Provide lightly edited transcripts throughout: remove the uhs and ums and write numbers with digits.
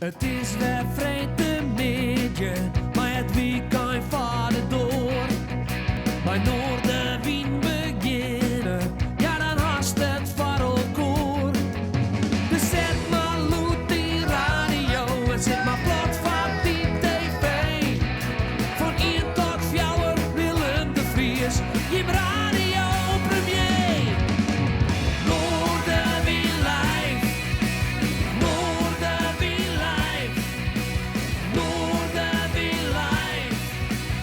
Het is weer vrijdagmiddag, maar het weekend vaart door. Bij Noorderwien beginnen, ja dan haast het varrelkoor. Dus zet maar loet die radio en zet maar plat van die tv. Van 1 tot 4 Willem de Vries, je radio premier. Noorderwien live, Noorderwien live, Noorderwien live,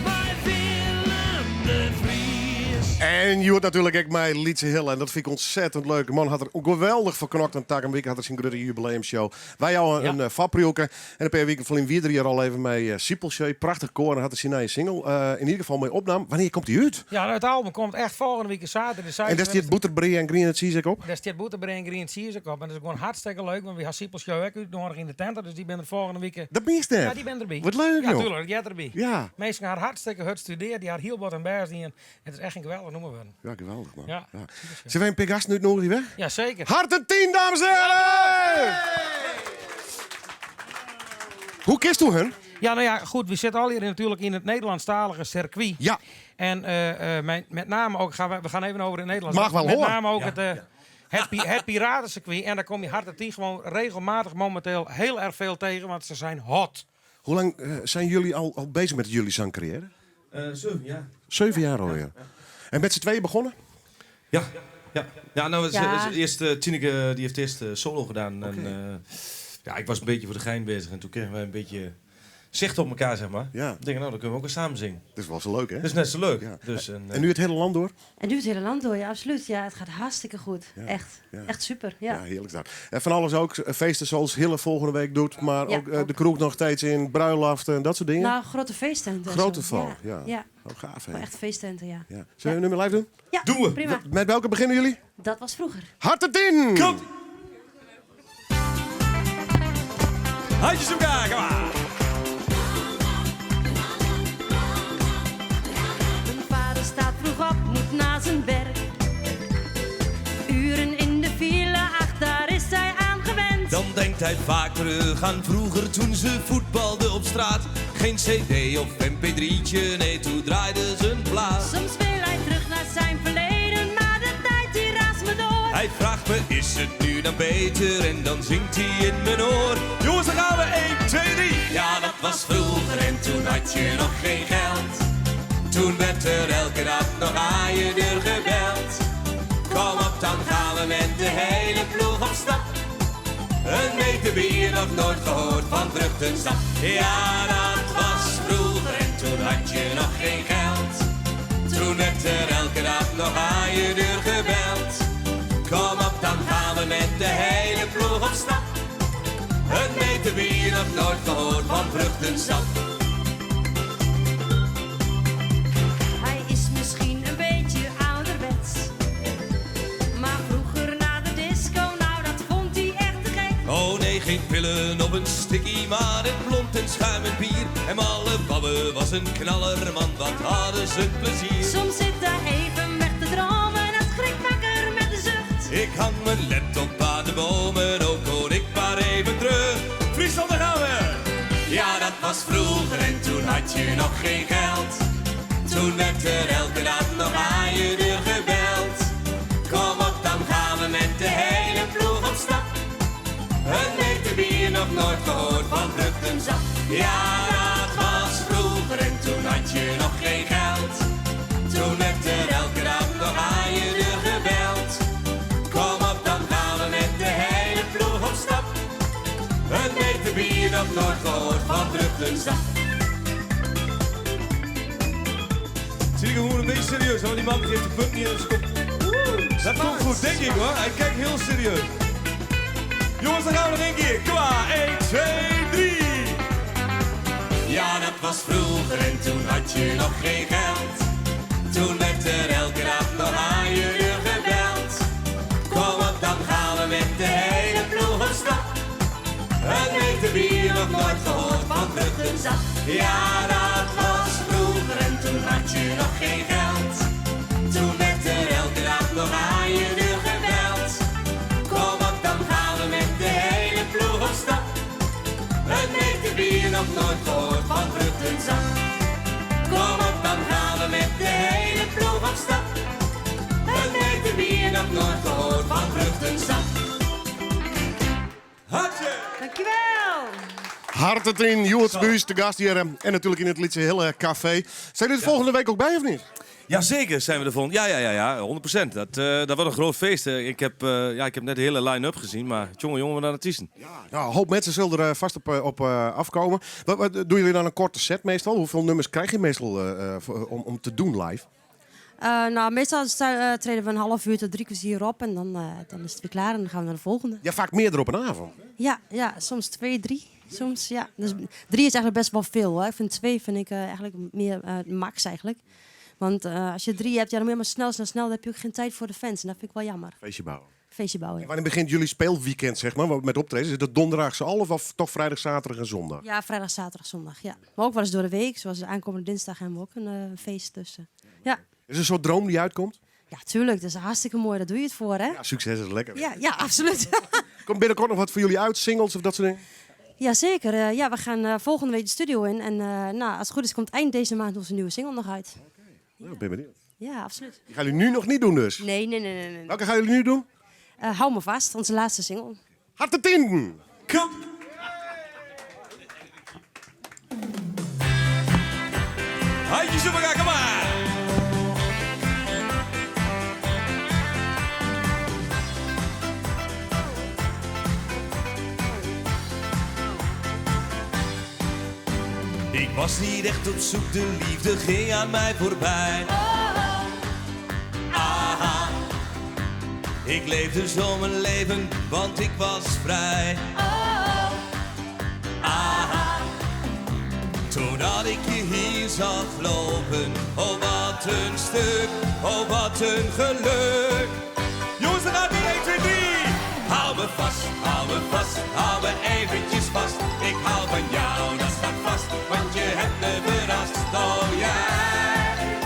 bij Willem de Vries. En je hoort natuurlijk ook mij Lietse Hill. En dat vind ik ontzettend leuk. De man had er geweldig verknokt een tak. Een week had hij zijn grote jubileumshow. Wij jou een vaprielke. En een paar weken van weer hier al even mee Siepelsje. Prachtig koor. En had hij zijn nieuwe single. In ieder geval mee opnam. Wanneer komt die uit? Ja, het album komt echt volgende week zaterdag. En daar staat Boeterbrie en Green Cheese ook op? Daar staat Boeterbrie en Green Cheese ook op. En dat is gewoon hartstikke leuk. Want we gaan Siepels show ook uitnodigen in de tent. Dus die ben er volgende week. Dat ben je ster. Ja, die ben erbij. Wat leuk, Ja, joh. tuurlijk. Die had erbij. Ja. Mensen gaan hartstikke hard studeren. Die had heel wat en bijs. Het is echt een geweldig noemen we. Ja, geweldig, man. Ja. Zijn wij een paar gasten uitnodigen die weg? Ja, zeker. Harte 10, dames en heren! Hoe kist u hun? Ja, nou ja, goed. We zitten al hier natuurlijk in het Nederlandstalige circuit. Ja. En met name ook, we gaan even over het Nederlands. Mag wel met horen. name ook het piratencircuit. En daar kom je Harte 10 gewoon regelmatig momenteel heel erg veel tegen. Want ze zijn hot. Hoe lang zijn jullie al bezig met jullie zangcarrière? 7 jaar. 7 jaar alweer. En met z'n tweeën begonnen? Ja. Ja, nou, Ja. eerst Tineke die heeft eerst solo gedaan. En, ja, ik was een beetje voor de gein bezig. En toen kregen wij een beetje zicht op elkaar, zeg maar. Ja. Ik denk, nou, dan kunnen we ook eens samen zingen. Dat is wel zo leuk, hè? Dat is net zo leuk. Ja. Dus, En nu het hele land door? En nu het hele land door, ja, absoluut. Ja, het gaat hartstikke goed. Ja. Echt. Ja. Echt super, Ja, ja. heerlijk daar. En van alles ook. Feesten zoals Hille volgende week doet. Maar Ja, ook ook. de kroeg nog steeds in. Bruiloften en dat soort dingen. Nou, grote feesttenten. en Grote zo. val, Ja. ja. Ja, Oh, gaaf, hè? maar echt feesttenten, ja. Ja. Zullen we een nummer live doen? Ja, Doen we. prima. Met welke beginnen jullie? Dat was vroeger. Harte 10! Komt! Handjes op elkaar, kom maar! Mijn vader staat vroeg op, moet naar zijn werk. Uren in de file, ach, daar is hij aan gewend. Dan denkt hij vaak terug aan vroeger toen ze voetbalden op straat. Geen cd of mp3'tje, nee, toen draaiden ze een plaat. Soms wil hij terug naar zijn verleden, maar de tijd die raast me door. Hij vraagt me, is het nu dan beter? En dan zingt hij in mijn oor. Jongens, dan gaan we 1, 2, 3. Ja, dat was vroeger en toen had je nog geen geld. Toen werd er elke dag nog aan je deur gebeld. Kom op, dan gaan we met de hele ploeg op stap. Een meter bier nog nooit gehoord van vruchtensap. Ja, dat was vroeger en toen had je nog geen geld. Toen werd er elke dag nog aan je deur gebeld. Kom op, dan gaan we met de hele ploeg op stap. Een meter bier nog nooit gehoord van vruchtensap. Hij is misschien een beetje ouderwets. Maar vroeger na de disco, nou dat vond hij echt te gek. Oh nee, geen pillen of een sticky, maar het blond en schuimend bier. En alle babben was een knaller, man, wat hadden ze plezier. Soms zit hij even weg te dromen en schrik wakker met de zucht. Ik hang mijn laptop aan de bomen, ook hoor ik maar even terug. Friesland, daar gaan we! Ja, dat was vroeger en toen had je nog geen geld. Toen werd er elke dag nog aan je deur gebeld. Kom op, dan gaan we met de hele ploeg op stap. Een meter bier nog nooit gehoord van vruchtensap. Ja, dat was vroeger en toen had je nog geen geld. Toen werd er elke dag nog aan je deur gebeld. Kom op, dan gaan we met de hele ploeg op stap. Een meter bier nog nooit gehoord van vruchtensap. Zie ik gewoon een beetje serieus, want die man die heeft de punt niet in zijn kop. Dat komt goed, denk ik hoor. Hij kijkt heel serieus. Jongens, dan gaan we nog één keer. Kom maar, 1, 2, 3. Ja, dat was vroeger en toen had je nog geen geld. Toen werd er elke dag nog aan je deur gebeld. Kom op, dan gaan we met de hele ploeg op stap. Een meter bier nog nooit gehoord van vruchtensap. Ja, dat was vroeger en toen had je nog geen geld. Toen werd er elke dag nog aan je deur gebeld. Kom op, dan gaan we met de hele ploeg op stap. je nog nooit gehoord van vruchtensap? Kom op, dan gaan we met de hele ploeg op stap. Het weten bier nog nooit gehoord van vruchtensap. Hartje! Dankjewel. Hart in, Joets Buus, de gast hier. En natuurlijk in het Lietse Hille Café. Zijn jullie er volgende week ook bij of niet? Jazeker zijn we er volgende. Ja, 100%. Dat wordt een groot feest. Ik heb net de hele line-up gezien, maar jongen, wat aan het is. Nou, een hoop mensen zullen er vast op afkomen. Wat doen jullie dan een korte set meestal? Hoeveel nummers krijg je meestal om te doen live? Meestal treden we een half uur tot 3 kwartier op en dan is het weer klaar en dan gaan we naar de volgende. Ja, vaak meerdere op een avond. Ja, soms 2, 3. Soms, ja. Dus 3 is eigenlijk best wel veel, hoor. Ik vind 2 eigenlijk meer max eigenlijk. Want als je 3 hebt, dan moet je maar snel. Dan heb je ook geen tijd voor de fans. En dat vind ik wel jammer. Feestje bouwen. Ja. Wanneer begint jullie speelweekend, zeg maar, met optreden? Is het donderdagse of toch vrijdag, zaterdag en zondag? Ja, vrijdag, zaterdag, zondag, ja. Maar ook wel eens door de week. Zoals de aankomende dinsdag hebben we ook een feest tussen. Ja. Is er een soort droom die uitkomt? Ja, tuurlijk. Dat is hartstikke mooi. Daar doe je het voor, hè? Ja, succes is lekker. Ja, absoluut. Komt binnenkort nog wat voor jullie uit? Singles of dat soort dingen? Jazeker. We gaan volgende week de studio in. En als het goed is, komt eind deze maand onze nieuwe single nog uit. Nou, ben benieuwd. Ja, absoluut. Die gaan jullie nu nog niet doen dus? Nee. Welke gaan jullie nu doen? Hou me vast, onze laatste single. Hart in! Kom! Handjes op elkaar, kom maar! Ik was niet echt op zoek, de liefde ging aan mij voorbij. Aha. Ik leefde zo mijn leven, want ik was vrij. Aha. Totdat ik je hier zag lopen, oh wat een stuk, oh wat een geluk. Jongens, dan gaat weer 1, 2, 3! Hou me vast, hou me eventjes vast. Ik hou van jou, dat staat vast, want je hebt me verrast. Oh jij,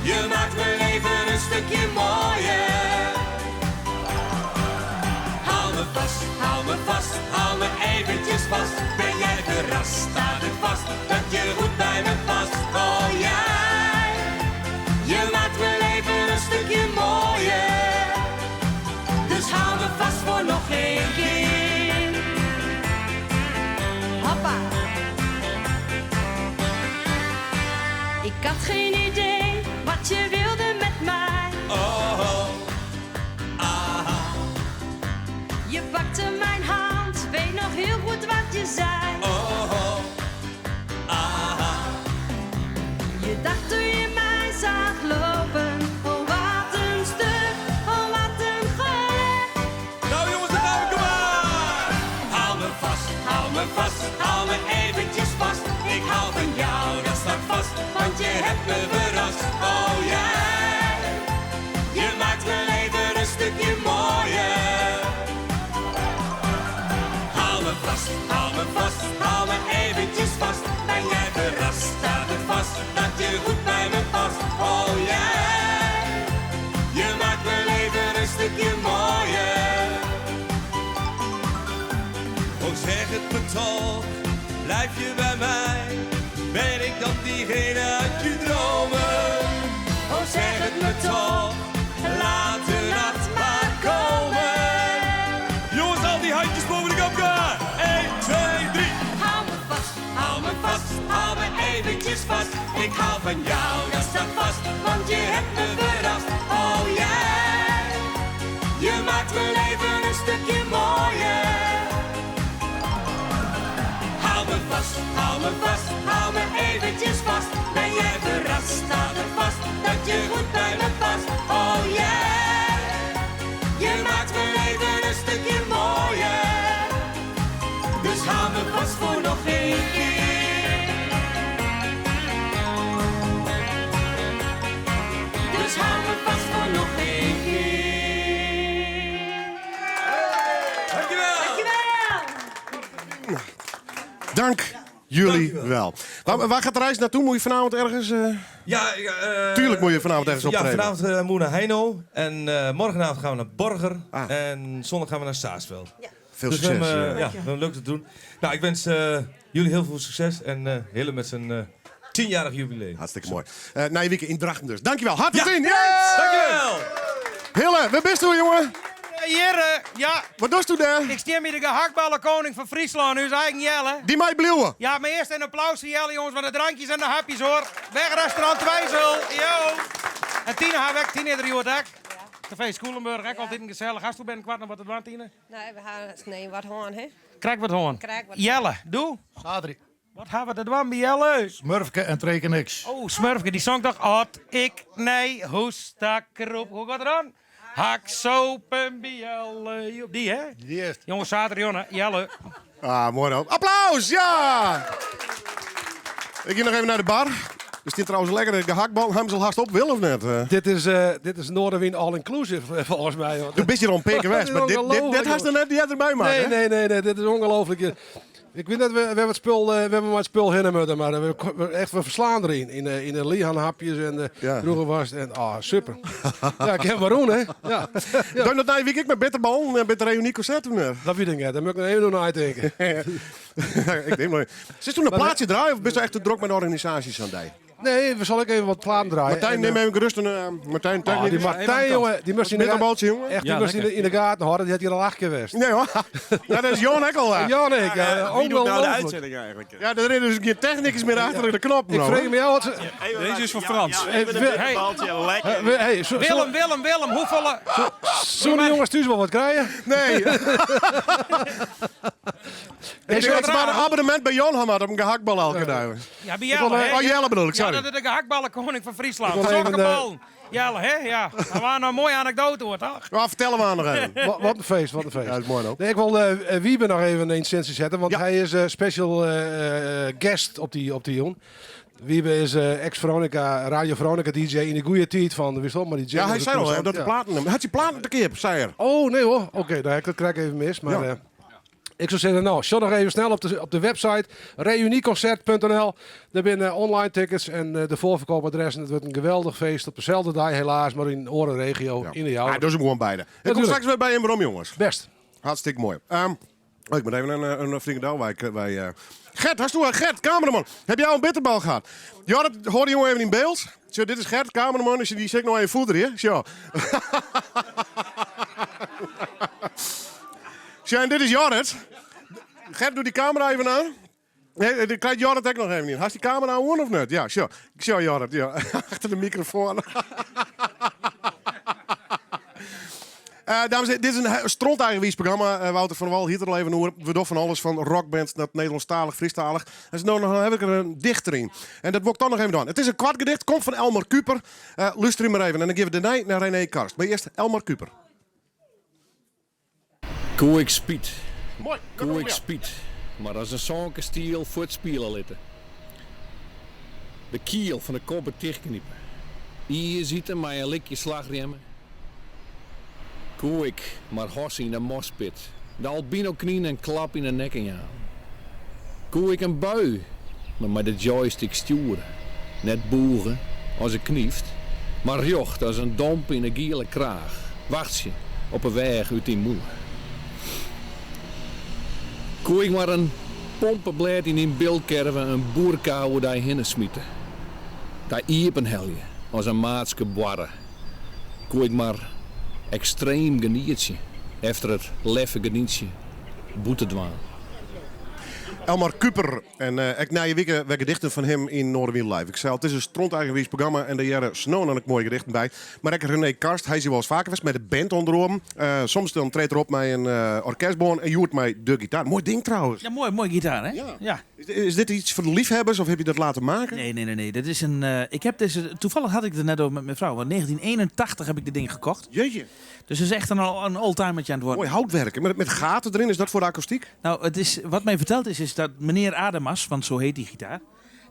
je maakt mijn leven een stukje mooier. Hou me eventjes vast. Ben jij verrast, staat het vast, dat je goed bij me past. Oh jij, je maakt mijn leven een stukje mooier. Dus hou me vast voor nog één keer. Hoppa. Ik had geen idee wat je wilde met mij. Oh, aha. Je pakte mijn hand, weet nog heel goed wat je zei. Oh, aha. Je dacht toen je mij zag lopen, oh wat een stuk, oh wat een geluk. Nou jongens, dan gaan we, kom maar! Hou me eventjes vast. Ik hou van jou, dat staat vast, want je hebt me verrast. Oh jij, je maakt mijn leven een stukje mooier. Hou me eventjes vast. Ben jij verrast, staat het vast, dat je goed bij me past. Oh jij, je maakt mijn leven een stukje mooier. Oh zeg het me toch, blijf je bij mij? Ben ik dan diegene uit je dromen? Oh zeg het me toch, laat de nacht maar komen. Jongens, al die handjes boven de kop gaan! 1, 2, 3! Hou me eventjes vast. Ik hou van jou, dat staat vast, want je hebt me verrast. Oh jij, je maakt mijn leven een stukje mooier. Hou me eventjes vast. Ben jij verrast, staat het vast, dat je goed bij me past. Oh jij, je maakt mijn leven een stukje mooier. Dus hou me vast voor nog één keer. Dus hou me vast voor nog één keer. Dankjewel! Dank jullie wel. Waar gaat de reis naartoe? Moet je vanavond ergens... Tuurlijk moet je vanavond ergens optreden. Ja, vanavond moeten we naar Heino. En morgenavond gaan we naar Borger. Ah. En zondag gaan we naar Saasveld. Veel Dus succes. we hebben leuk te doen. Nou, ik wens jullie heel veel succes en Hille met zijn 10-jarig jubileum. Hartstikke mooi. Na je weekend in Drachten dus. Dankjewel. Hartelijk Ja. in. Dankjewel! Hille, waar bist u, jongen? Heren, ja, Wat doet u daar? ik stem hier de gehaktballenkoning van Friesland, nu is eigen Jelle. Die mij bleeuwen. Ja, maar eerst een applaus voor Jelle, jongens, van de drankjes en de hapjes, hoor. Wegrestaurant Twijzel, yo. En Tine haar weg, Tine er hier ook. Café Schoelenburg, ook altijd een gezellig. Als u bent kwart, dan wat het was, Tine. Nee, wat hoorn, hè? Krijg wat hoorn. Krijg wat Jelle, doe. Adrie, Wat hebben we er dan bij Jelle? Smurfke en Treken niks. Oh, Smurfke, die zong toch? Had ik, nee, hoe stak erop? Hoe gaat het dan? Hak, soep en bij Jelle. Die, hè? Die eerst. Jongens, zaterdag, jongen, Jelle. Ah, mooi nou. Applaus, ja! Ik ga nog even naar de bar. Er zit trouwens een lekkere gehaktbal. Hebben ze al haast op, wil of net? Dit is Noorderwind all-inclusive, volgens mij. Hoor. Toen ben je er al een peker Dat is weg. Maar dit ongelooflijk, had er net niet erbij maken. Nee, dit is ongelooflijk. Ik weet net, we hebben het spul hinnen maar we verslaan erin. In de lihanhapjes en de droegenwast. En super. Ja, ik heb waarom, hè. Ja. Doe je dat nou weekend met bitterbal en met de reunieconcert toen? Dat weet ik niet. Daar moet ik nog even naar denken. Ik denk maar. Zit toen een plaatsje draaien of ben je echt te druk met organisaties aan die? Nee, we zal ik even wat platen draaien. Martijn, neem even gerust een Martijn. Die Martijn, jongen, die moest in de bitterbaltje, jongen. echt, die moest in de gaten houden. Die had hier al 8 keer geweest. Nee hoor. Ja, dat is Jon Ekkel. Ja, nee, ongelooflijk. Ja, er is dus geen technicus meer achter de knop. Ik vreeg me jou wat ze... Deze is voor Frans. Willem, hoeveel... Zullen de jongens thuis wel wat krijgen? Nee. Ik heb maar een abonnement bij Jon had op een gehaktbal elke dag. Ja, bij Jelle, hè? Oh, Jelle bedoel ik, Ja, sorry. dat is de gehaktballenkoning van Friesland. Ik wil Zulke even, bal. Jelle, hè? Ja. Dat waren een mooie anekdote, hoor, toch? Ja, vertel hem aan nog even. Wat een feest, wat een feest. Ja, dat is mooi ook. Nee, ik wil Wiebe nog even in sensie zetten, want hij is special guest op die Jon. Wiebe is ex-Veronica, Radio Veronica DJ in de goede tijd van, wist wel, maar die Ja, hij zei al dat de platen... Had je platen te keer, zei er. Oh, nee hoor. Oké, dat krijg ik even mis. Maar ik zou zeggen, nou, show nog even snel op de website reunieconcert.nl. Daar binnen online tickets en de voorverkoopadressen. Het wordt een geweldig feest op dezelfde dag, helaas, maar in de Orenregio, in de jouw. Ja, dat is gewoon beide. Ik kom straks weer bij hem waarom, jongens. Best. Hartstikke mooi. Ik moet even een vriendendal bij... Gert, hast u Gert, cameraman. Heb jij al een bitterbal gehad? Ja, dat hoorde jongen even in beeld. Zo, dit is Gert, cameraman. Dus die zit nog even voeder hier. Zo. Zo, en dit is Jorrit. Gert, doe die camera even aan. Nee, dan krijgt Jorrit ook nog even niet. Hast die camera aan of niet? Ja, zo. Zo, Jorrit. Ja. Achter de microfoon. Dames en heren, dit is een strontagenwies programma. Wouter van der Wal hier er al even over. We doen van alles van rockband naar Nederlandstalig, Friestalig. En zo nog heb ik er een dichter in. En dat wil ik dan nog even doen. Het is een kwartgedicht, komt van Elmar Kuper. Luister hem maar even. En dan geven we de nee naar René Karst. Maar eerst Elmar Kuper. Koe ik spiet. Mooi. Koe ik spiet. Maar als een zonke stiel voor het spelen litten. De kiel van de kop dichtkniepen. Hier zitten maar een likje slagremmen. Koe ik maar hos in de mospit. De albino knien en klap in de nek aan. Koe ik een bui. Maar met de joystick sturen. Net boeren als een knieft. Maar jocht als een domp in een giele kraag. Wacht je op een weg uit die moer. Koe ik maar een pompenblad in een beeldkerven een boerkouwe daar hinnen smieten. Daar iepen helje als een maatske boarre. Koe ik maar extreem genietje efter het leffe genietje boetedwaan. Elmar Kuper. En ik na je weken weer gedichten van hem in Noorderwiel Live. Ik zei al, het is een strontagenwies programma en daar jaren snow dan ook mooie gedichten bij. Maar ik René Karst, hij is hier wel eens vaker geweest met de band onder hem. Soms dan treedt erop met een orkestboon en joert mij de gitaar. Mooi ding trouwens. Ja, mooi gitaar, hè? Ja. Is dit iets voor de liefhebbers of heb je dat laten maken? Nee. Dit is een. Ik heb deze. Toevallig had ik het er net over met mijn vrouw. Want 1981 heb ik dit ding gekocht. Jeetje. Dus het is echt een oldtimertje aan het worden. Mooi houtwerken. Met gaten erin. Is dat voor de akoestiek? Nou, wat mij verteld is dat meneer Adamas, want zo heet die gitaar,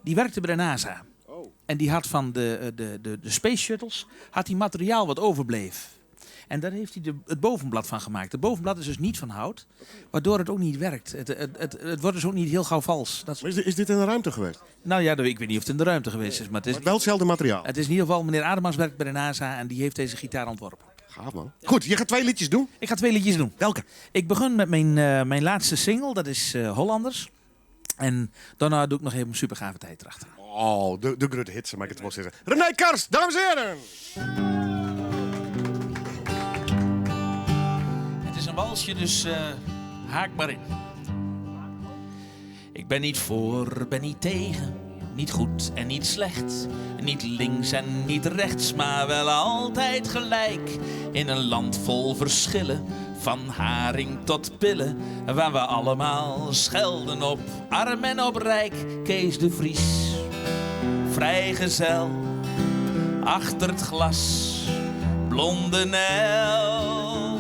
die werkte bij de NASA. Oh. En die had van de Space Shuttles had hij materiaal wat overbleef. En daar heeft hij het bovenblad van gemaakt. Het bovenblad is dus niet van hout, waardoor het ook niet werkt. Het wordt dus ook niet heel gauw vals. Is dit in de ruimte geweest? Nou ja, ik weet niet of het in de ruimte geweest is. Maar het is wel hetzelfde materiaal? Het is in ieder geval, meneer Adamas werkt bij de NASA en die heeft deze gitaar ontworpen. Gaaf, man. Goed, je gaat 2 liedjes doen. Ik ga 2 liedjes doen. Welke? Ik begin met mijn laatste single, dat is Hollanders. En daarna doe ik nog even een super gave tijd erachter. Oh, de grote hits, mag ik het wel zeggen. René Kars, dames en heren. Het is een walsje, dus haak maar in. Ik ben niet voor, ben niet tegen. Niet goed en niet slecht. Niet links en niet rechts, maar wel altijd gelijk. In een land vol verschillen. Van haring tot pillen, waar we allemaal schelden op arm en op rijk. Kees de Vries, vrijgezel, achter het glas, blonde Nel.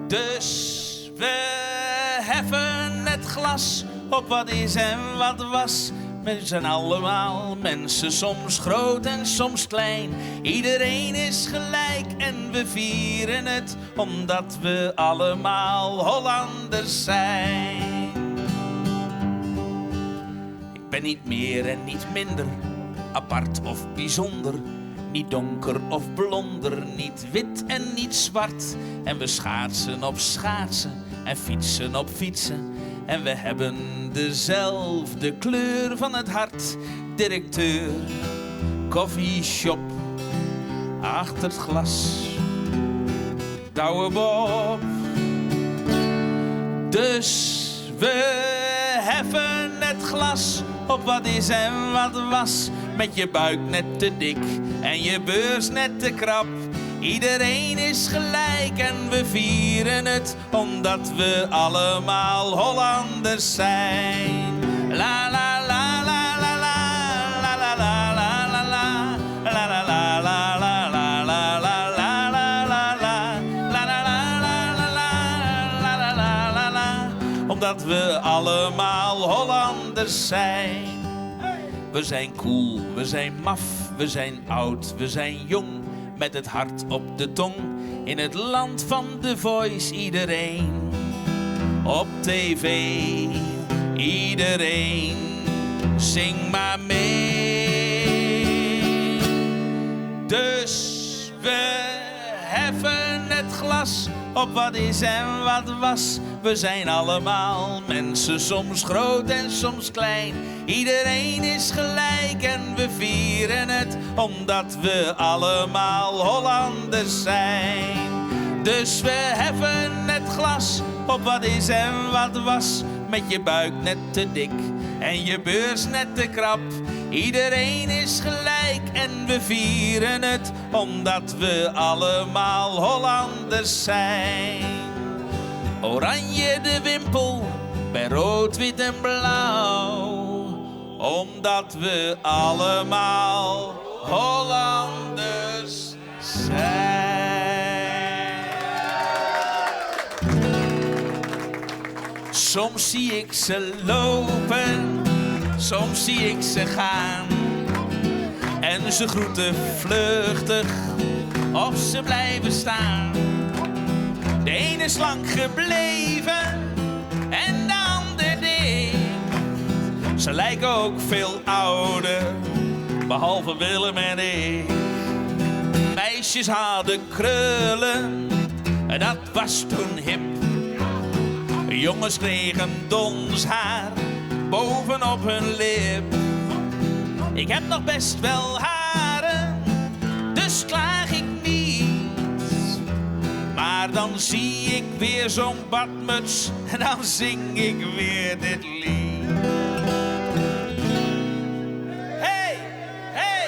Dus we heffen het glas op wat is en wat was. We zijn allemaal mensen, soms groot en soms klein. Iedereen is gelijk en we vieren het, omdat we allemaal Hollanders zijn. Ik ben niet meer en niet minder, apart of bijzonder. Niet donker of blonder, niet wit en niet zwart. En we schaatsen op schaatsen en fietsen op fietsen. En we hebben dezelfde kleur van het hart. Directeur, koffieshop, achter het glas, Douwe Bob. Dus we heffen het glas op wat is en wat was. Met je buik net te dik en je beurs net te krap. Iedereen is gelijk en we vieren het, omdat we allemaal Hollanders zijn. La la la la la la la la la la la la la la la la la la la. Omdat we allemaal Hollanders zijn. We zijn cool, we zijn maf, we zijn oud, we zijn jong. Met het hart op de tong, in het land van The Voice. Iedereen op tv, iedereen, zing maar mee. Dus we heffen het glas op wat is en wat was. We zijn allemaal mensen, soms groot en soms klein. Iedereen is gelijk en we vieren het, omdat we allemaal Hollanders zijn. Dus we heffen het glas op wat is en wat was. Met je buik net te dik en je beurs net te krap. Iedereen is gelijk en we vieren het, omdat we allemaal Hollanders zijn. Oranje de wimpel bij rood, wit en blauw, omdat we allemaal Hollanders zijn. Soms zie ik ze lopen, soms zie ik ze gaan. En ze groeten vluchtig of ze blijven staan. De ene is lang gebleven en de ander niet. Ze lijken ook veel ouder, behalve Willem en ik. Meisjes hadden krullen, dat was toen hip. Jongens kregen dons haar bovenop hun lip. Ik heb nog best wel haren, dus klaag ik niet. Maar dan zie ik weer zo'n badmuts en dan zing ik weer dit lied. Hey, hey,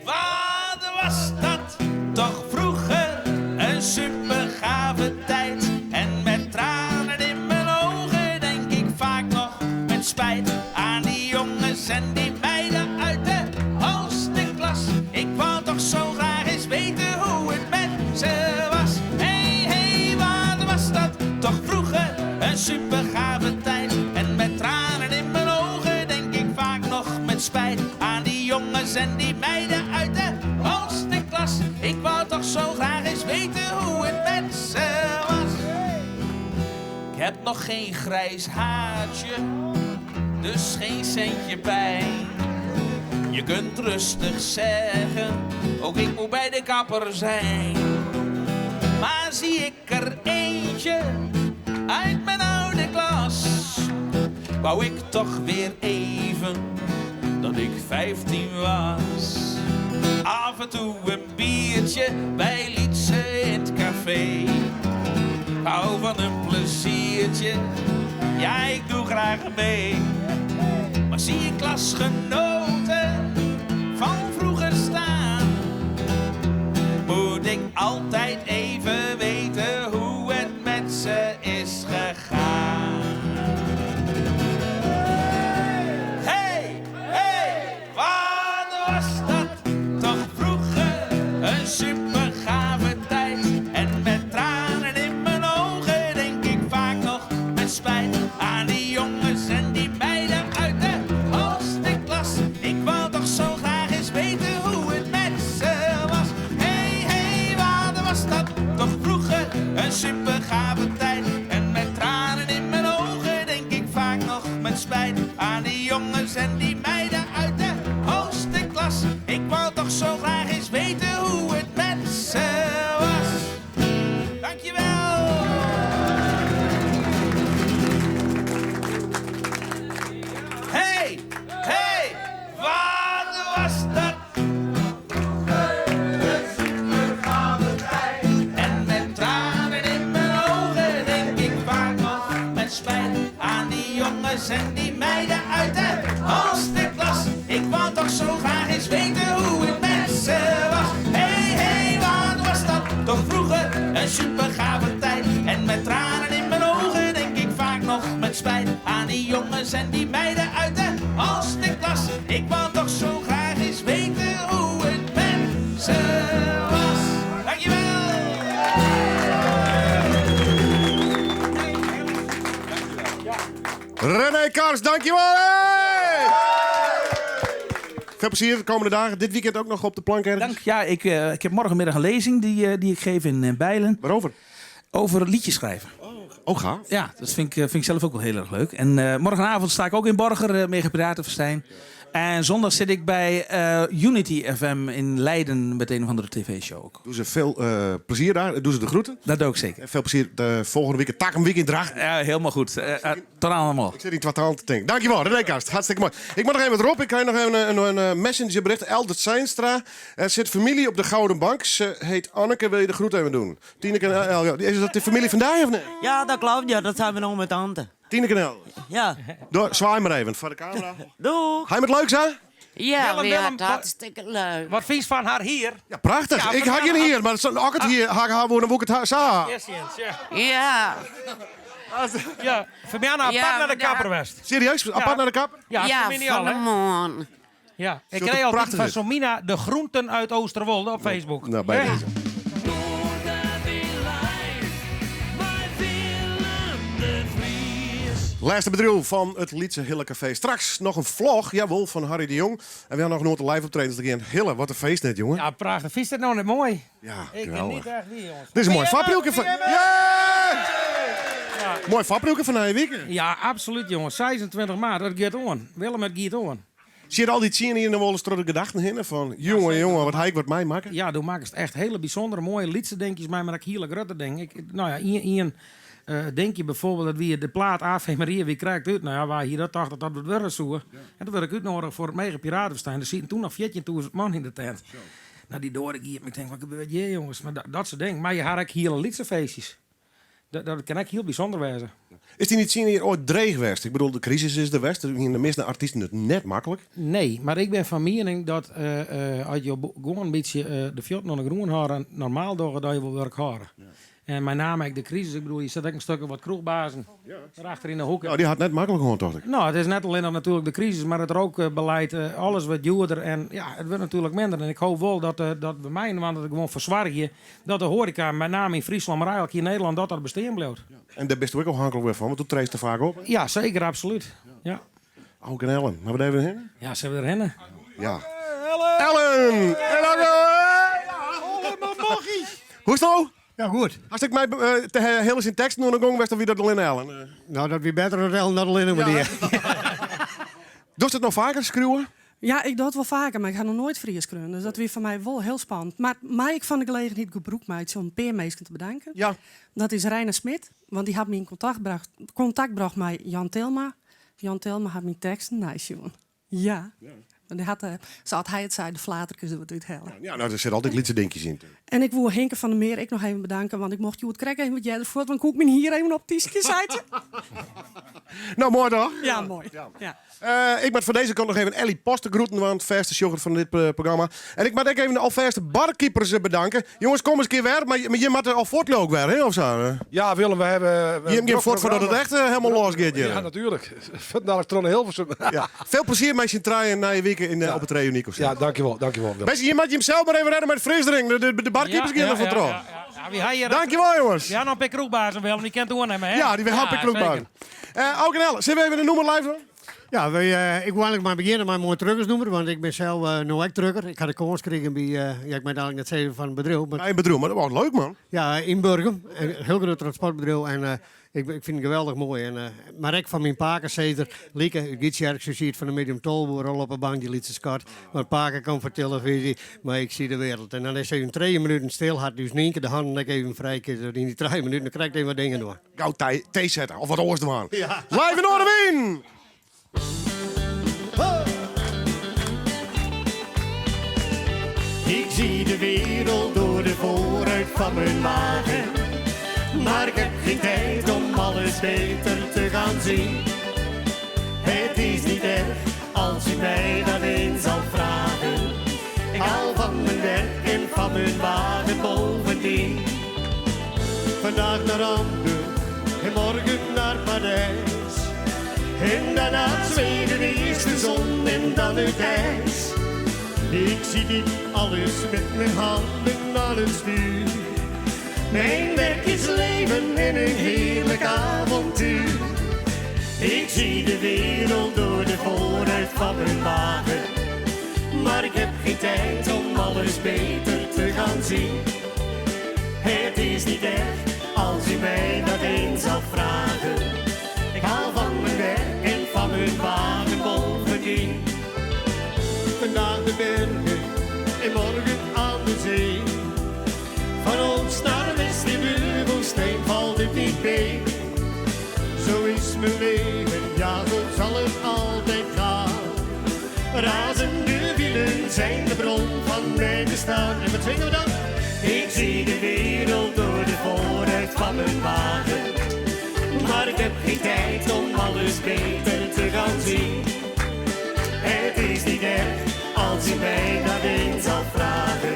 wat was dat toch vroeger een super gave tijd. En met tranen in mijn ogen denk ik vaak nog met spijt aan die jongens en die meiden uit de hoogste klas. Ik wou toch zo graag eens weten hoe het met ze was. Hey, hey, wat was dat toch vroeger een super gave tijd. En met tranen in mijn ogen denk ik vaak nog met spijt aan die jongens en die meiden uit de hoogste klas. Ik wou toch zo graag eens weten hoe het met ze was. Ik heb nog geen grijs haartje, dus geen centje bij. Je kunt rustig zeggen, ook ik moet bij de kapper zijn. Maar zie ik er eentje uit mijn oude klas, wou ik toch weer even dat ik 15 was. Af en toe een biertje bij Lietse in het café. Hou van een pleziertje, ja ik doe graag mee. Maar zie ik klasgenoten van vroeger staan, moet ik altijd even weten hoe het met ze is gegaan. Hey, hey, wat was dat toch vroeger een super gave tijd. En met tranen in mijn ogen denk ik vaak nog met spijt aan die jongens en die meiden uit de hoogste klas. Ik wou toch zo graag eens weten hoe het met ze was. Hey, hey, wat was dat toch vroeger een super gave tijd. En met tranen in mijn ogen denk ik vaak nog met spijt aan die jongens en die meiden uit de hoogste klas. Ik wou toch zo graag eens weten hoe het met ze was. Dankjewel. Hey, hey, wat was dat? En met tranen in mijn ogen denk ik vaak nog met spijt aan die jongens en die meiden uit de hoogste klas. Ik wou toch zo graag eens weten hoe het met ze was. Hey, hey, wat was dat toch vroeger een super gave tijd. En met tranen in mijn ogen denk ik vaak nog met spijt aan die jongens en die meiden uit de hoogste klas. Ik wou toch zo graag eens weten hoe het met ze was. Dankjewel. René Kars, dankjewel! Hey! Veel plezier de komende dagen. Dit weekend ook nog op de plank ergens. Dank. Ja, ik heb morgenmiddag een lezing die ik geef in Bijlen. Waarover? Over liedjes schrijven. Oh, gaaf. Ja, dat vind ik zelf ook wel heel erg leuk. En morgenavond sta ik ook in Borger, Mega Piratenfestijn. En zondag zit ik bij Unity FM in Leiden met een of andere tv-show ook. Doen ze veel plezier daar. Doen ze de groeten. Dat doe ik zeker. En veel plezier de volgende week. Takum week in Drachten. Ja, helemaal goed. Tot allemaal. Ik zit niet wat aan te denken. Dankjewel, René Kast. Hartstikke mooi. Ik moet nog even erop. Ik krijg nog even een messengerbericht. Eldert Seinstra. Er zit familie op de Gouden Bank. Ze heet Anneke. Wil je de groet even doen? Tineke en El. Is dat de familie van daar of nee? Ja, dat klopt. Ja, dat zijn we nog met tante. Tineke en El. Ja. Zwaai maar even voor de camera. Doeg. Ga je met leuk zijn? Ja, Willem, hartstikke leuk. Wat vind je van haar hier? Ja, prachtig. Ja, ik hak je hier, maar als ik het hier hak worden, moet ik het zeggen. Yes, ja. Ja. Ja, voor mij apart naar de kapper West. Serieus? Apart naar de kapper? Ja, Ja, voor mij al, van de hè? man. Ja, ik Zult kreeg het altijd prachtig van is. Somina de groenten uit Oosterwolde op Facebook. Nou, bij Hè? deze. Laatste bedrijf van het Lietse Hillecafé. Straks nog een vlog, jawel, van Harry de Jong. En we gaan nog nooit een live optredens again. Hille, wat een feest net, jongen. Ja, prachtig. Vind je dat nou net mooi? Ja, Ik ben geweldig. niet echt wie, jongens. Dit is een mooi Wie fabbriekje hebben van... we? Wie hebben Ja! Mooi fabbriekje van Nijweek. Ja, absoluut, jongens. 26 maart, dat gaat on. Willem, het gaat on. Zie je al die tien hier in de Wollenstrode gedachten heen? Van, jongen, wat hij wat mij maken? Ja, toen maken ze echt hele bijzondere, mooie liedsen, denk je, maar ik heel grote denk. Nou ja, Ian, denk je bijvoorbeeld dat wie de plaat Ave Maria wie krijgt uit? Nou ja, waar hier dat dacht dat we worden zoeken. En toen werd ik uitgenodigd voor het Mega Piratenfestijn. Er zitten toen nog 14.000 man in de tent. Nou, die door ik hier. Ik denk, wat gebeurt hier, jongens? Maar dat soort dingen. Maar je had ook hele liedsenfeestjes. Dat kan ook heel bijzonder wezen. Is die niet zien hier ooit dreig geweest? Ik bedoel, de crisis is de West. De meeste artiesten het net makkelijk. Nee, maar ik ben van mening dat als je gewoon een beetje de fjord naar de groen houden, normaal door dat je wil werk houden. Ja. En met name de crisis, ik bedoel, je zet ook een stukje wat kroegbazen erachter in de hoek. Nou, die had net makkelijk gewoon, toch? Nou, het is net alleen nog natuurlijk de crisis, maar het rookbeleid, alles wat duurder en ja, het wordt natuurlijk minder. En ik hoop wel dat bij mij, want dat ik gewoon verzwarg dat de horeca, met name in Friesland, maar eigenlijk hier in Nederland, dat bestaan blijft. Ja. En daar best ook afhankelijk weer van, want toen treedt er vaak op. Ja, zeker, absoluut. Ja. Ook in Ellen. Maar we even heen? Ja, ze hebben erheen. Ja. Ellen! Hoe is het nou? Ja, goed. Als ik mij de hele zijn tekst doen, dan gong we weer dat alleen Ellen. Nou, dat weer beter dan Ellen dat alleen maar die. Doe je het nog vaker, schreeuwen? Ja, ik doe het wel vaker, maar ik ga nog nooit Fries kunnen. Dus dat weer voor mij wel heel spannend. Maar ik van de gelegenheid gebruikt mij zo'n peermeester te bedanken. Ja. Dat is Reiner Smit, want die had me in contact gebracht met Jan Telma. Jan Telma had mijn teksten nice, jongen. Ja. En die had, zoals hij het zei, de flatertjes door het hellen. Ja, nou, er zitten altijd lietse dingetjes in. En ik wil Henke van der Meer ik nog even bedanken, want ik mocht je het krijgen even met jij ervoor, want ik me hier even op die site. Nou, mooi toch? Ja, mooi. Ja. Ik moet voor deze kant nog even Ellie Poster groeten, want het verste jogger van dit programma. En ik moet ook even de alverste barkeepers bedanken. Jongens, kom eens een keer weer, maar je moet er al voortloop weer, hè, of zo? Ja, Willem, we hebben... Je hebt voort voordat het echt helemaal losgaat. Ja, natuurlijk. Vandaar Tron Hilversum. Ja. Veel plezier met je trein na je weken op het Reunico. Ja, dankjewel Willem. Beste, je moet je hem zelf maar even redden met frisdring. De barkeepers gaan er van trouw. Dankjewel, jongens. Ja, nog een kroegbazen wel, die kent gewoon hebben, hè? Ja, die weer happen kroegbazen. Ook en Elle, zullen we even de noemer live doen? Ja, ik wil eigenlijk maar beginnen met mijn truckersnoemer, want ik ben zelf nu ook trucker. Ik had de kans gekregen bij, ik ben eigenlijk net zeggen van een bedrijf. Maar... een bedrijf, maar dat was leuk, man. Ja, in Burgum, een heel groot transportbedrijf en ik vind het geweldig mooi. En, maar ik van mijn pakenzeter, Lieke, Gietjerk, ze ziet van de medium tolboer al op een bankje liet ze schat. Maar paken kan voor televisie, maar ik zie de wereld. En dan is hij in 3 minuten stil, had dus niet de handen even vrij. In die 3 minuten, dan krijg ik even wat dingen door. Gauw thee zetten, of wat oors doen. Ja. Live in Oorwin! Ik zie de wereld door de vooruit van mijn wagen. Maar ik heb geen tijd om alles beter te gaan zien. Het is niet erg als u mij dat eens zal vragen. Ik hou van mijn werk en van mijn wagen bovendien. Vandaag naar Hamburg en morgen naar Parijs. En daarna Zweden eerst de zon en dan het ijs. Ik zie niet alles met mijn handen aan het stuur. Mijn werk is leven en een heerlijk avontuur. Ik zie de wereld door de vooruit van mijn wagen. Maar ik heb geen tijd om alles beter te gaan zien. Het is niet erg als u mij dat eens zal vragen. Ik hou van mijn werk en van mijn wagen bovendien. Vandaag de bergen en morgen aan de zee. Van ons naar de west in Bubbelsteen valt het niet mee. Zo is mijn leven, ja zo zal het altijd gaan. Razende wielen zijn de bron van mijn bestaan. En wat zingen we dan? Ik zie de wereld door de vooruit van mijn wagen. Maar ik heb geen tijd om alles beter te gaan zien. Het is niet erg als u mij dat eens zal vragen.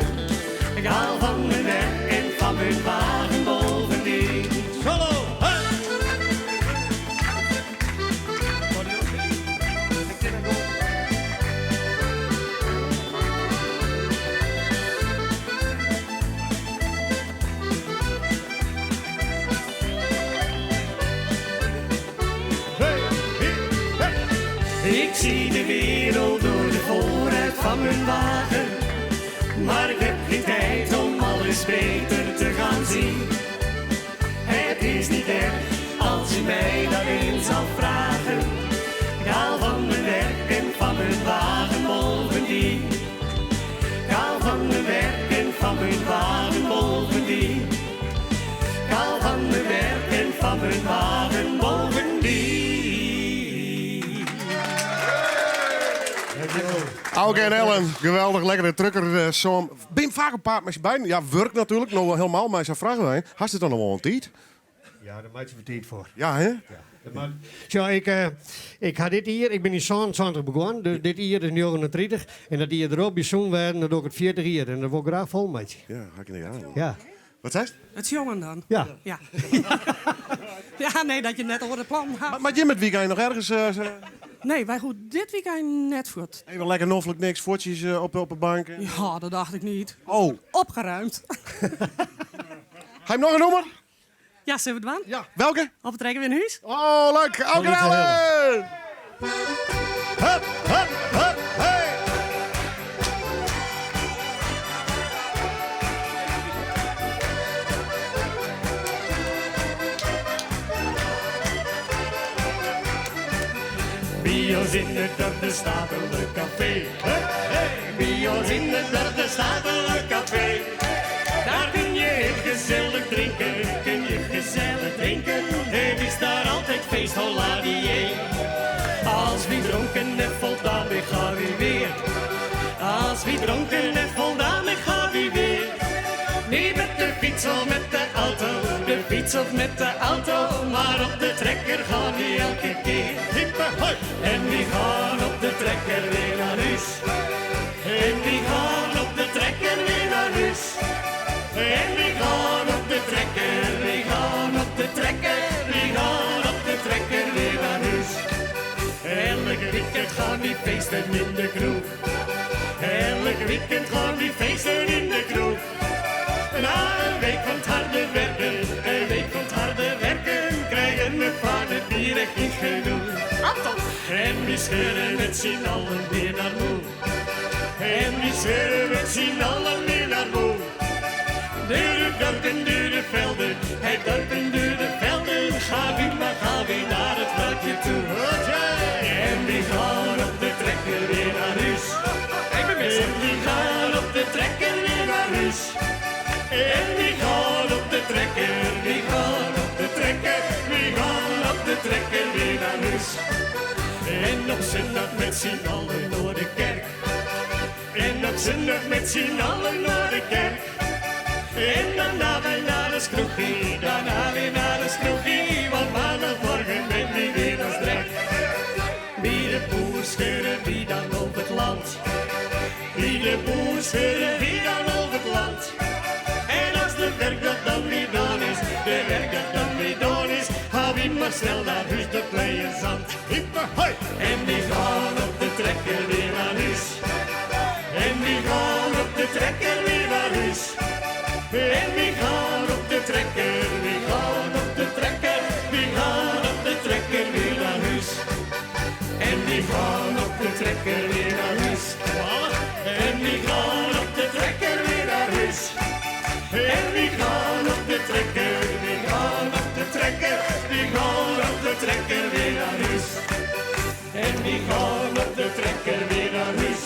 Ik hou van mijn werk en van mijn wagen bovendien. Solo! Ik zie de wereld door de vooruit van mijn wagen. Maar ik heb geen tijd om alles beter te gaan zien. Het is niet erg als u mij dat eens zal vragen. Ik hou van mijn werk en van mijn wagen bovendien. Ik hou van mijn werk en van mijn wagen bovendien. Ik hou van mijn werk en van mijn wagen bovendien. Auke en Ellen, geweldig, lekkere trucker. Ben je vaak een paard met je beiden? Ja, werk natuurlijk, nog wel helemaal, maar zijn vragen zijn. Had je het dan nog wel een tijd? Ja, daar maak je tijd voor. Ja, hè? Ja, ik had dit hier, ik ben in 27 begonnen, dus dit hier is 39. En dat die erop bijzonder werden, dat ook het 40 hier. En dat wil ik graag vol met je. Ja, ga ik niet aan. Ja. Wat zei je? Het is jongen dan. Ja. Ja. Ja, nee, dat je net over het plan had. Maar Jim, met wie ga je nog ergens... Nee, wij goed dit weekend net voort. Even lekker noffelijk niks, voortjes op een bank. Ja, dat dacht ik niet. Oh. Opgeruimd. Ga je nog een nummer? Ja, zullen we het doen? Ja. Welke? Op het trekken we in huis. Oh, leuk. Auke en Ellen! Hup, hup, hup, hey! Bij ons in het dorp er staat een leuk café. Bij ons in het dorp er staat een leuk café. Daar kun je heel gezellig drinken, kun je gezellig drinken. Het is daar altijd feest, holladier. Als wie dronken en voldaan, ik ga wie weer. Als wie dronken en voldaan, ik ga wie weer. Niet met de fiets of met de auto, de fiets of met de auto, maar op de trekker gaan we elke keer. En we gaan op de trekker weer naar huis. En we gaan op de trekker weer naar huis. En we gaan op de trekker, we gaan op de trekker, we gaan op de trekker weer naar huis. Elke weekend gaan we feesten in de kroeg. Elke weekend gaan we feesten in de kroeg. Na een week van het harde werken, een week van het harde werken, krijgen we van het bier echt niet genoeg. En we scheuren met z'n allen weer naar moe. En we scheuren met z'n allen weer naar moe. Door de dorpen, door de velden, het dorpen, door de velden, ga wie naar het veldje toe. En we gaan op de trekker weer naar huis. En we gaan op de trekker weer naar huis. En we gaan op de trekker, we gaan op de trekker, we gaan op de trekker weer naar huis. En op zondag met z'n allen naar de kerk. En op zondag met z'n allen naar de kerk. En daarna wij naar de skroegie, daarna weer naar de skroegie, want maandagmorgen ben we weer als drek. Wie de boer scheuren, wie dan op het land. Wie de boer scheuren, wie dan op het land. En als de werkdag dan weer gedaan is, de werkdag dan weer gedaan is, gaan we maar snel naar huis, de pleien zand. En we gaan op de trekker weer naar huis. En we gaan op de trekker weer naar huis. En we gaan op de trekker, we gaan op de trekker, we gaan op de trekker weer naar huis. En we gaan op de trekker weer naar huis. En we gaan op de trekker weer naar huis. En we gaan op de trekker, we gaan op de trekker, we gaan op de trekker weer naar huis. En we gaan op de trekker weer naar huis.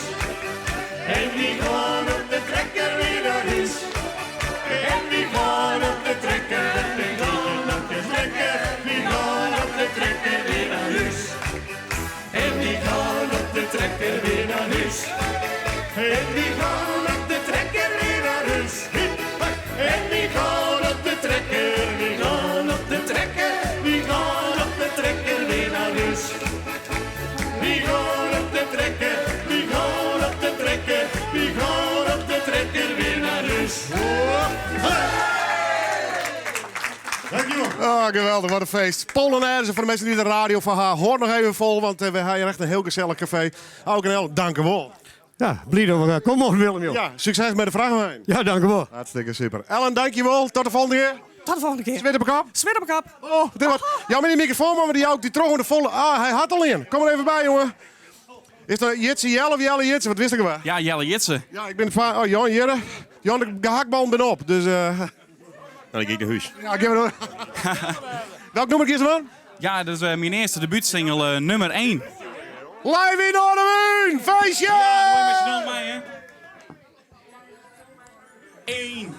En we gaan op de trekker weer naar huis. En we gaan op de trekker, we gaan op de trekker, we gaan op de trekker weer naar huis. En we gaan op de trekker weer naar huis. En we gaan op de trekker weer naar huis. En we gaan op de trekker, we gaan op de trekker, we gaan op de trekker weer naar huis. We gaan op de trekker, we gaan op de trekker, we gaan op de trekker weer naar huis. Dankjewel. Oh, geweldig, wat een feest. Polonaise voor de mensen die de radio van haar hoort nog even vol, want we hebben hier echt een heel gezellig café. Ook een heel dankjewel. Ja, Blido, kom op Willem, joh. Ja, succes met de vragenwijn. Ja, dankjewel. Hartstikke super. Ellen, dankjewel. Tot de volgende keer. Tot de volgende keer. Zwit op elkaar. Zwit op elkaar. Oh, dit wordt. Ja, met die microfoon, maar die ook die trog in de volle. Ah, hij had al in. Kom er even bij, jongen. Is dat Jitse Jelle of Jelle Jitse? Wat wist ik wel? Ja, Jelle Jitse. Ja, ik ben van. Oh, Jan Jelle. Jan, de gehaktbal ben op. Dus. Nou, ik ga naar huis. Ja, geef me door. Welk nummer kies je man? Ja, dat is mijn eerste debuutsingle, nummer 1. Live in Ordemuun! Feestje! Ja, mooi met z'n allen mee, hè. 1.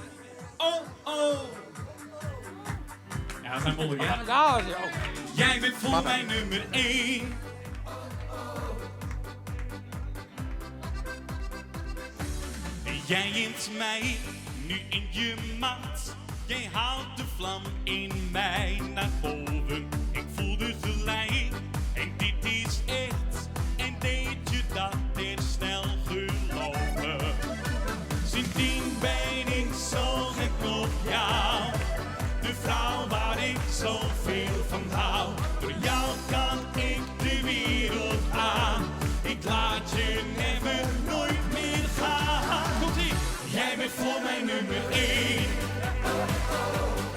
Oh, oh. Ja, dat zijn bollen, ja. Jij bent voor mij nummer 1. Jij neemt mij nu in je maat. Jij haalt de vlam in mij naar boven. Ik voelde gelijk. En dit is echt. En deed je dat er snel geloven. Sindsdien ben ik zo gek op jou. De vrouw waar ik zoveel van hou. Door jou kan ik de wereld aan. Ik laat je never nooit meer gaan. Komt-ie! Jij bent voor mij nummer 1.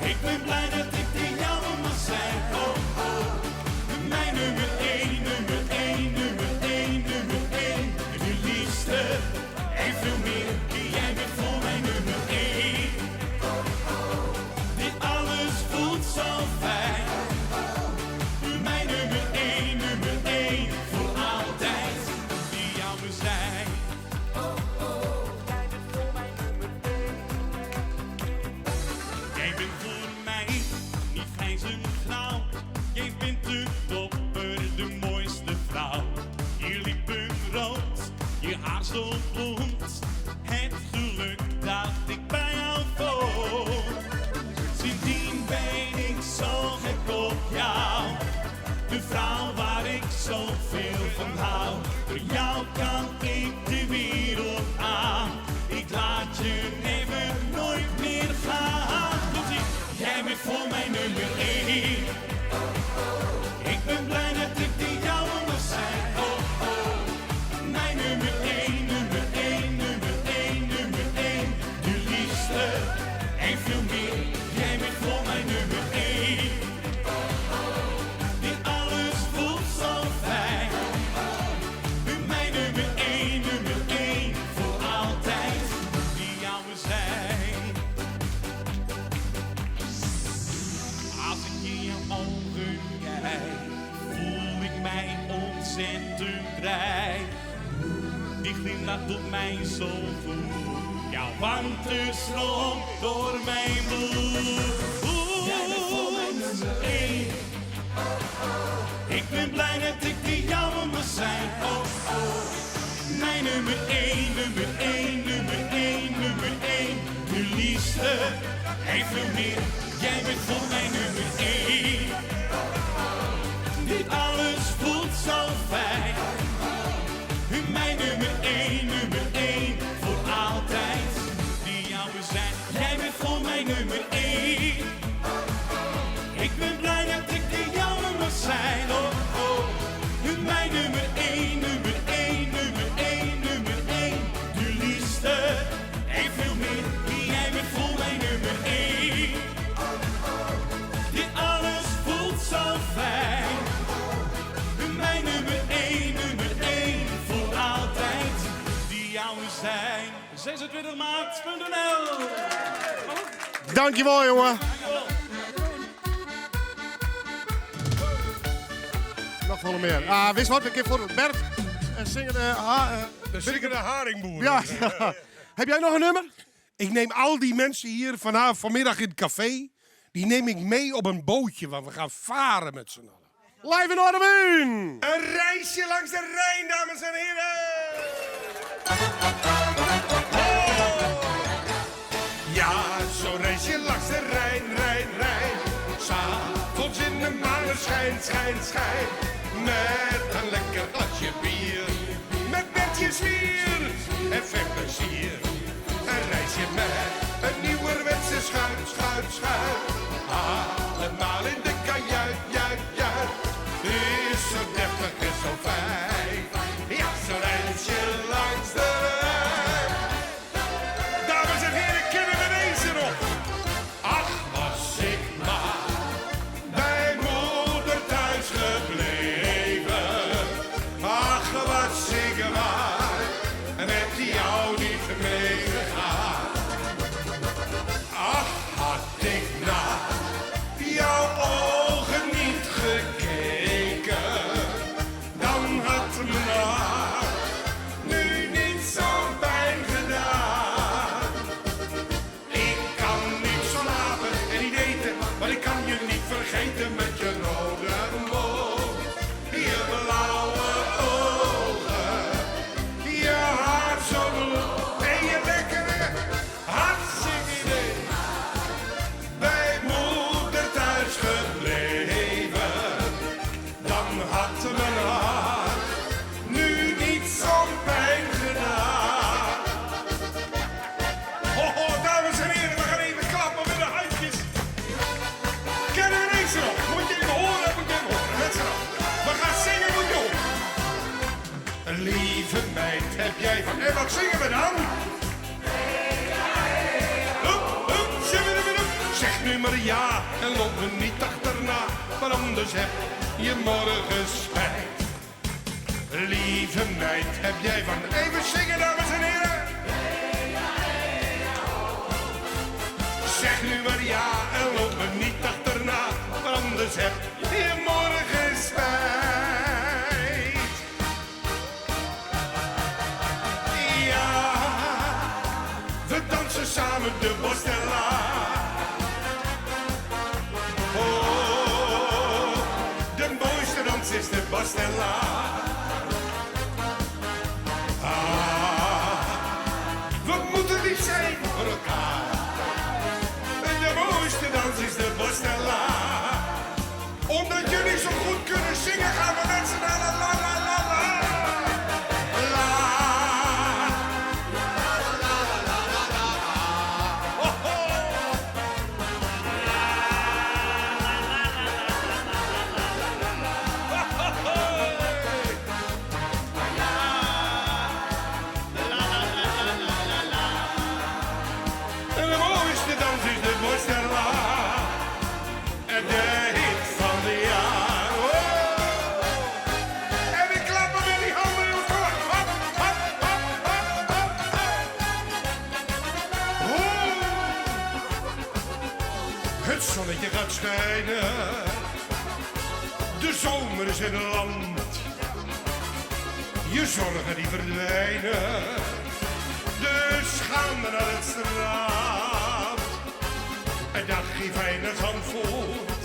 Ik ben blij dat ik tegen jou mag zijn. Oh, oh. zo blond. Het geluk dat ik bij jou woon. Sindsdien ben ik zo gek op jou. De vrouw waar ik zoveel van hou. Door jou kan ik de wereld aan. Ik laat je never nooit meer gaan. Jij bent voor mij nummer 1. Ik ben blij dat ik die jou mag zijn. Oh, oh. Mijn nummer 1, nummer 1, nummer 1, nummer 1. De liefste en veel meer. Jij bent voor mij nummer 1. Dit alles voelt zo fijn. Mijn nummer 1, nummer 1. Voor altijd die jouwe zijn. Als ik in je ogen kijk, voel ik mij ontzettend vrij. Die glimlach doet mij zo goed. Jouw warmte stroomt door mijn bloed. Jij bent voor mij nummer 1. Ik ben blij dat ik die jouwe mag zijn. Oh, oh. Mijn nummer 1, nummer 1, nummer 1, nummer 1. De liefste en veel meer. Jij bent voor mij nummer 1. Dit alles voelt zo fijn. Mijn nummer 1, nummer 1. Voor altijd die jouwe zijn. Jij bent voor mij nummer 1. Ik ben blij dat ik die jouwe mag zijn. Oh, oh. Mijn nummer 1, nummer 1, nummer 1, nummer 1. De liefste en veel meer. Jij bent voor mij nummer 1. Dit alles voelt zo fijn. Mijn nummer 1, nummer 1. Voor altijd die jouwe zijn. 26maart.nl. Dankjewel, jongen. Nog veel meer. Wist wat, een keer voor Bert. Zingende haringboer. Ja. Heb jij nog een nummer? Ik neem al die mensen hier vanmiddag in het café. Die neem ik mee op een bootje waar we gaan varen met z'n allen. Live in Noorderbuun. Een reisje langs de Rijn, dames en heren. Ja, zo'n reisje langs de Rijn, Rijn, Rijn. S'avonds in de maneschijn, schijn, schijn. Met een lekker glasje bier. Met Bertje Zwier en veel plezier. Een reisje met een nieuwerwetse schuit, schuit, schuit. Allemaal in de kajuit, juit, juit. Is zo deftig en zo fijn. Ja, zo'n reisje langs de Rijn. Dames en heren, kennen we deze nog? Ach, was ik maar bij moeder thuis gebleven. Ach, was ik maar met jou niet meegegaan. Ach, had ik naar jouw ogen niet gekeken, dan had mijn hart nu niet zo'n pijn gedaan. Ik kan niet slapen en niet eten, maar ik kan je niet vergeten met je rode mond, je blauwe ogen, je haar zo blond en je lekkere hartstikke idee. Bij moeder thuis gebleven, dan had mijn hart nu niet zo'n pijn gedaan. Ho, ho, dames en heren, we gaan even klappen met de handjes. Kennen we deze nog? Moet je even horen, moet je even horen. Met z'n allen. We gaan zingen, moet je horen. Lieve meid, heb jij van... En wat zingen we dan? Zeg nu maar ja en loop me niet achterna, want anders heb je morgen spijt. Lieve meid, heb jij van... Even zingen, dames en heren. Zeg nu maar ja en loop me niet achterna, want anders heb je morgen spijt. Ja, we dansen samen de Bostella. Is de Bastella. gaat schijnen. De zomer is in het land. Je zorgen die verdwijnen. Dus gaan we naar het strand. Een dagje fijn naar Zandvoort.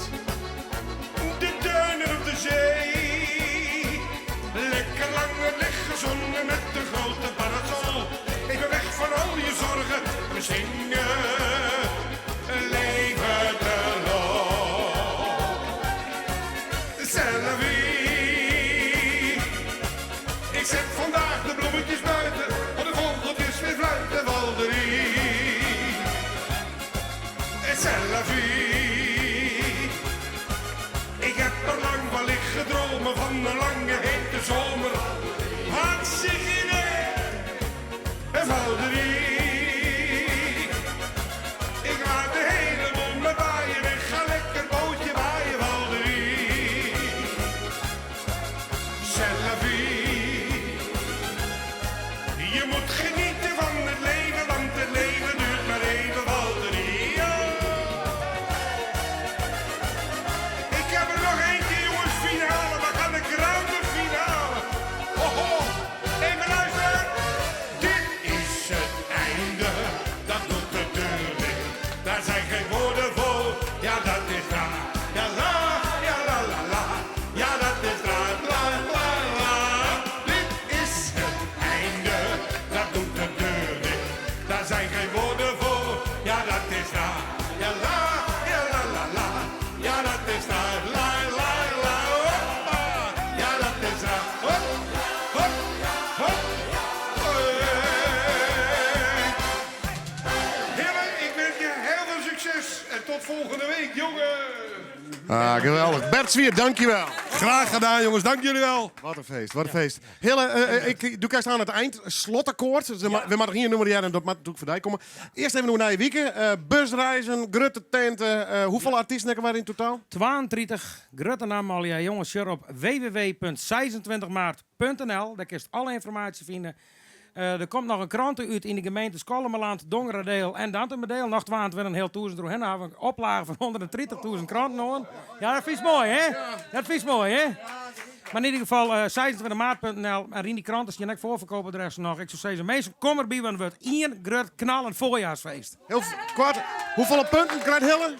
De duinen op de zee. Lekker lang liggen zonnen met de grote parasol. Even weg van al je zorgen. We zingen leven de lol. C'est la vie. Ik zet vandaag de bloemetjes buiten. Want de vogeltjes weer fluiten Walderie. C'est la vie. Ik heb er lang van liggen dromen van een lange hete zomer. Hartstikke idee. En Walderie. Ik laat de hele boel me waaien en ga lekker bootje waaien Walderie. C'est la vie. Je moet genieten van het leven, want het leven duurt maar even Walderie. Ik heb er nog eentje jongens, finale. We gaan de grande finale. Ho, even luisteren. Dit is het einde, dat doet de deur dicht. Daar zijn geen woorden voor, ja dat is raar. Ja la, ja la la la, ja dat is raar. La la la. Dit is het einde, dat doet de deur dicht. Daar zijn geen woorden voor, ja dat is raar. Ja la, ja la la la, ja dat is raar. La la la, hoppa, ja dat is raar. Hop, hop, hop. Hille, ik wens je heel veel succes en tot volgende week, jongen. Ah, geweldig. Bert Zwier, dankjewel. Graag gedaan, jongens. Dank jullie wel. Wat een feest, wat een feest. Hille, ik doe eerst aan het eind. Slotakkoord. Dus we moeten hier nummer en dat moet natuurlijk voorbij komen. Eerst even naar je weekend. Busreizen, grutte tenten. Hoeveel artiesten hebben we in totaal? 32 grutte namen al je jongens op www.26maart.nl. Daar kun je alle informatie vinden. Er komt nog een krant uit in de gemeente Skollemeland, Dongeradeel en Dantemedeel. Nog 22.000 door hen hebben we een oplage van 130.000 kranten nodig. Ja, dat is mooi, hè? Dat is mooi, hè? Maar in ieder geval 26maart.nl. En in die kranten zie je net voorverkopen de rest nog. Ik zou zeggen, meestal kom erbij, want het wordt één grut knallend voorjaarsfeest. Heel kort. Hoeveel punten krijgt Hille?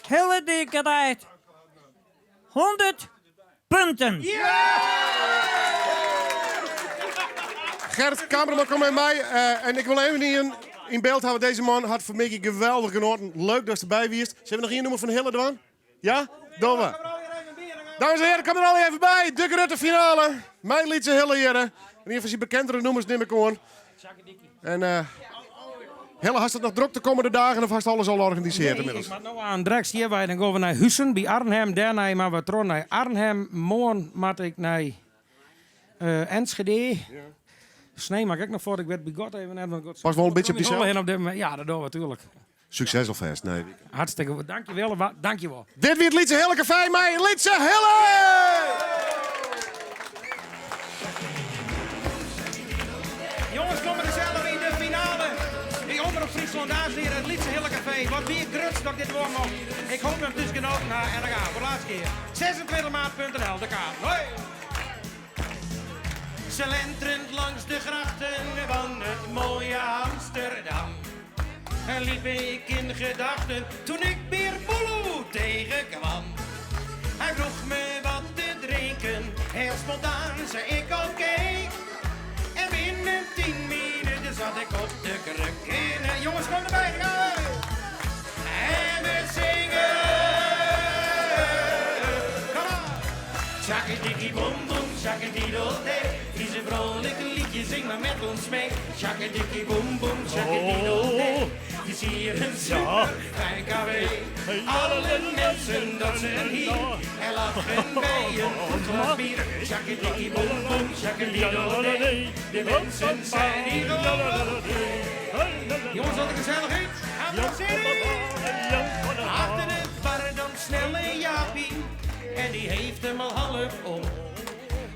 Hille die krijgt 100 punten. Gert, cameraman, kom met mij. En ik wil even in beeld houden. Deze man had voor mij geweldig genoten. Leuk dat ze erbij wist. Zullen we nog één nummer van Hille doen? Ja? Doen we. Dames en heren, kom er al even bij. De grote finale. Mijn liedje Hille hier. In ieder geval zijn bekendere nummers neem ik gewoon. En Hille, had het nog druk de komende dagen of had alles al georganiseerd inmiddels? Ik maak nou aan direct hier bij. Dan gaan we naar Hussen bij Arnhem. Daarna maar we terug naar Arnhem. Morgen moet ik naar Enschede. Nee, maak ik nog voor. Ik werd bij God even. Pas wel een beetje op diezelfde? Ja, dat doen we natuurlijk. Succes alvast. Nee. Hartstikke goed. Dankjewel. Dankjewel. Dit weer het liedje Hille Café. Mijn liedje Hille! Jongens, komen er zelf in de finale. Die Omroep Friesland, dames en heren, het liedje Hille Café. Wat weer grutst dat dit wordt nog. Ik hoop dat het dus genoten naar en dan gaan we voor de laatste keer. 26maart.nl, de kaart. Hoi! Slenterend langs de grachten van het mooie Amsterdam. En liep ik in gedachten toen ik weer Bolo tegenkwam. Hij vroeg me wat te drinken, heel spontaan zei ik oké. En binnen 10 minuten zat ik op de kruk in. Jongens, kom erbij, gaan we! En we zingen. Kom op! Shakadiki bom bom, shakadidoodee. Vieze vrolijke liedje, zing maar met ons mee. Shakadiki bom bom, shakadidoodee. Het is hier een super fijn café. Alle mensen dansen hier en lachen bij een goed glas bier. Shakadiki bom bom, shakadidoodee. De mensen zijn hier jongens, wat een gezelligheid. Achter de bar dan snelle Jaapie. En die heeft hem al half om.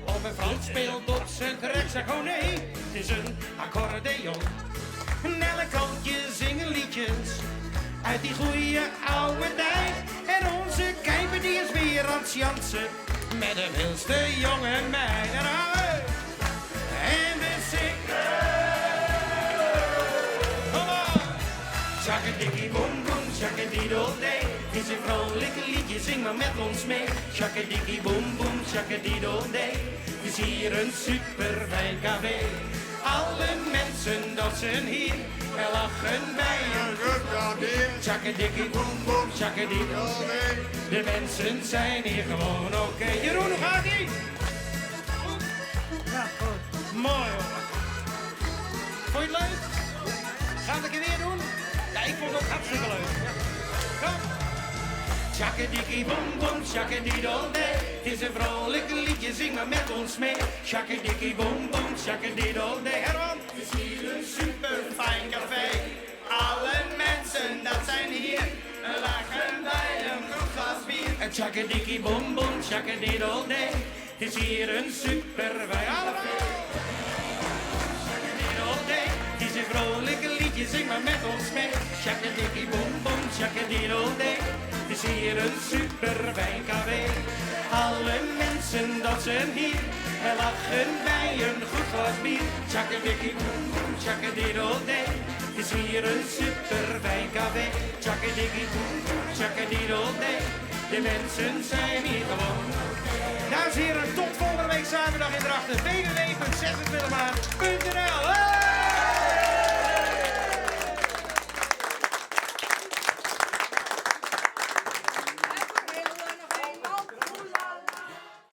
Of een Frans speelt op zijn saxofoon. Het is een accordeon. En elk kantje zingen liedjes uit die goeie oude tijd. En onze Kuiper die is weer aan het jansen met de wilste jonge meid. En we zingen. Kom op! Shakkadikkie boom boom, shakkadiddle-day. Het is een vrolijk liedje, zing maar met ons mee. Shakkadikkie boom boom, shakkadiddle-day. Het is hier een super fijn café. Alle mensen dansen hier en lachen bij een goed. Shakkadikkie boom boom, shakkadiddle-day. De mensen zijn hier gewoon oké. Jeroen, hoe gaat ie? Ja, goed. Mooi hoor. Vond je het leuk? Gaan we het een keer weer doen? Ja, ik vond het ook hartstikke leuk. Ja. Kom. Shakkadikkie boom boom, shakkadiddle-day. Het is een vrolijk liedje, zing maar met ons mee. Shakkadikkie boom boom, shakkadiddle-day. Herman. Het is hier een super fijn café. Alle mensen, dat zijn hier, lachen bij een goed glas bier. En shakkadikkie boom boom, shakkadiddle-day. Het is hier een super fijn café. Shakkadiddle-day. Het is een vrolijke liedje, zing maar met ons mee. Shakkadikkie boom boom, shakkadiddle-day. Het is hier een super fijn café. Alle mensen dansen hier en lachen bij een goed glas bier. Shakkadikkie boom boom, shakkadiddle-day. Het is hier een super fijn café. Shakkadikkie boom boom, shakkadiddle-day. De mensen zijn hier gewoon. Dames en heren, tot volgende week zaterdag in Drachten. www.26maart.